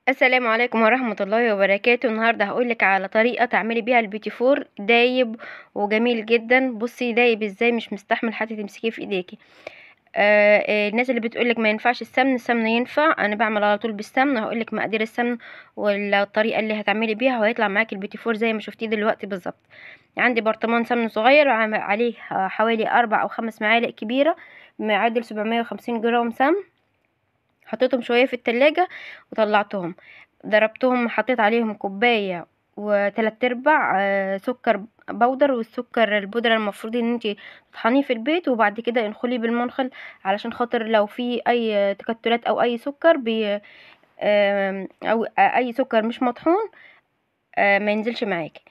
السلام عليكم ورحمة الله وبركاته. النهاردة هقولك على طريقة تعملي بيها البيتي فور دايب وجميل جدا. بصي دايب ازاي، مش مستحمل حتى تمسكيه في ايديكي. الناس اللي بتقولك ما ينفعش السمن ينفع. انا بعمل على طول بالسمن. هقولك مقادير السمن والطريقة اللي هتعملي بيها، وهيطلع معاكي البيتي فور زي ما شفتيه دلوقتي بالظبط. عندي برطمان سمن صغير عليه حوالي 4 أو 5 معالق كبيرة، معادل 750 جرام سمن. حطيتهم شوية في التلاجة وطلعتهم، ضربتهم، حطيت عليهم كوباية وتلات ارباع سكر بودر. والسكر البودرة المفروض ان انتي تطحنيه في البيت، وبعد كده انخليه بالمنخل علشان خاطر لو في اي تكتلات او اي سكر او اي سكر مش مطحون ما ينزلش معاكي.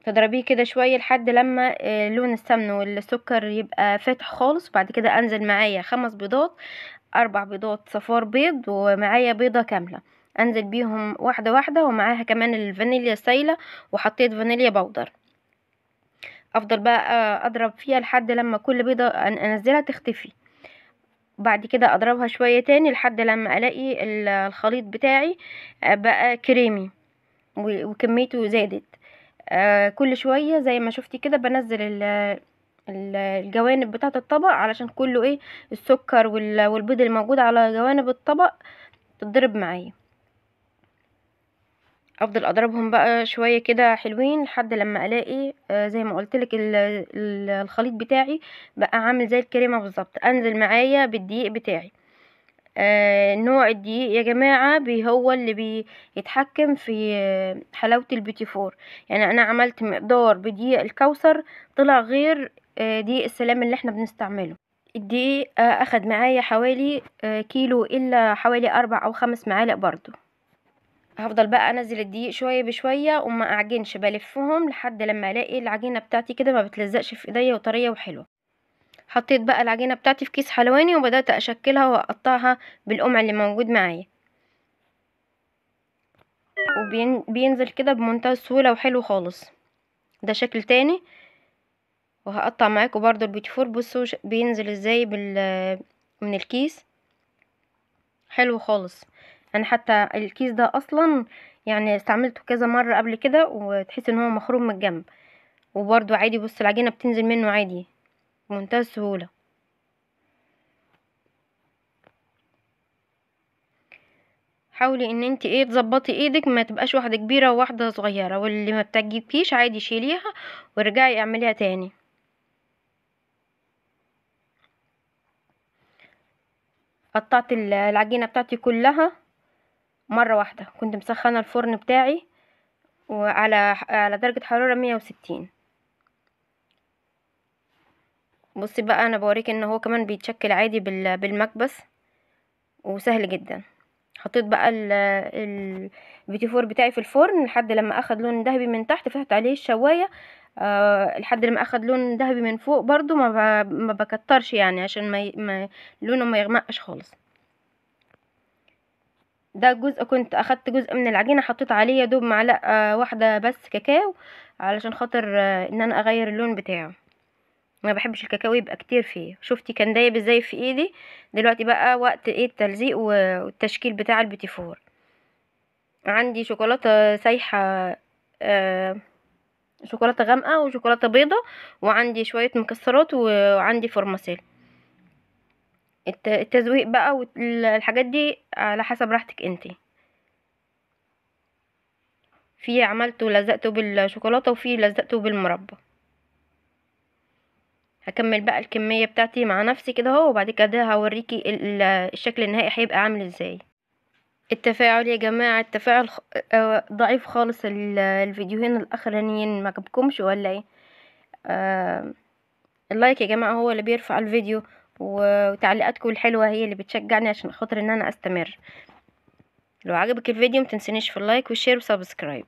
تضربيه كده شوية لحد لما لون السمن والسكر يبقى فاتح خالص. وبعد كده انزل معايا 5 بيضات، 4 بيضات صفار بيض، ومعايا بيضة كاملة. انزل بيهم واحدة واحدة، ومعاها كمان الفانيليا سايلة، وحطيت فانيليا بودر. افضل بقى اضرب فيها لحد لما كل بيضة انزلها تختفي. بعد كده اضربها شوية تاني لحد لما الاقي الخليط بتاعي بقى كريمي وكميته زادت. كل شوية زي ما شفتي كده بنزل الجوانب بتاعة الطبق، علشان كله السكر والبيض الموجود على جوانب الطبق تتضرب معايا. افضل اضربهم بقى شوية كده حلوين لحد لما الاقي زي ما قلتلك الخليط بتاعي بقى عامل زي الكريمة بالظبط. انزل معايا بالدقيق بتاعي. نوع الدقيق يا جماعة هو اللي بيتحكم في حلاوة البيتي فور. يعني انا عملت مقدار بدقيق الكوثر طلع غير دقيق السلام اللي احنا بنستعمله. الدقيق اخد معايا حوالي كيلو الا حوالي 4 أو 5 معالق برضو. هفضل بقى انزل الدقيق شوية بشوية وما اعجنش، بلفهم لحد لما الاقي العجينة بتاعتي كده ما بتلزقش في ايديا وطرية وحلوة. حطيت بقى العجينة بتاعتي في كيس حلواني وبدأت اشكلها واقطعها بالقمع اللي موجود معايا، وبينزل كده بمنتهى السهولة وحلو خالص. ده شكل تاني، وهقطع معاكم برضو البيتي فور. بصوا بينزل ازاي من الكيس، حلو خالص. انا حتى الكيس ده اصلا يعني استعملته كذا مرة قبل كده، وتحس ان هو مخروم من الجنب. وبرضو عادي، بص العجينة بتنزل منه عادي بمنتهى السهولة. حاولي ان انت تظبطي ايدك، ما تبقاش واحدة كبيرة وواحدة صغيرة، واللي ما بتعجبكيش عادي شيليها ورجعي اعمليها تاني. قطعت العجينة بتاعتي كلها مرة واحدة. كنت مسخنة الفرن بتاعي على درجة حرارة 160. بصي بقى انا بوريك ان هو كمان بيتشكل عادي بالمكبس، وسهل جدا. حطيت بقى الفيتي فور بتاعي في الفرن لحد لما اخد لون ذهبي من تحت، فتحت عليه الشوايه لحد لما اخد لون ذهبي من فوق. برضو ما بكترش يعني عشان لونه ما يغمقش خالص. ده جزء كنت اخدت جزء من العجينه حطيت عليه يا دوب معلقه واحده بس كاكاو، علشان خاطر ان انا اغير اللون بتاعه. ما بحبش الكاكاو يبقى كتير فيه. شفتي كان دايب ازاي في ايدي. دلوقتي بقى وقت التلزيق والتشكيل بتاع البيتي فور. عندي شوكولاته سايحه، آه، شوكولاته غامقه وشوكولاته بيضه، وعندي شويه مكسرات، وعندي فورماسيل. التزويق بقى والحاجات دي على حسب راحتك انتي. في عملته لزقته بالشوكولاته، وفي لزقته بالمربى. هكمل بقى الكميه بتاعتي مع نفسي كده اهو، وبعد كده هوريكي الشكل النهائي هيبقى عامل ازاي. التفاعل يا جماعه، التفاعل ضعيف خالص. الفيديوهين الاخرانيين ما عجبكمش ولا ايه؟ اللايك يا جماعة هو اللي بيرفع الفيديو، وتعليقاتكم الحلوة هي اللي بتشجعني عشان خاطر ان انا استمر. لو عجبك الفيديو متنسونيش في اللايك والشير وسبسكرايب.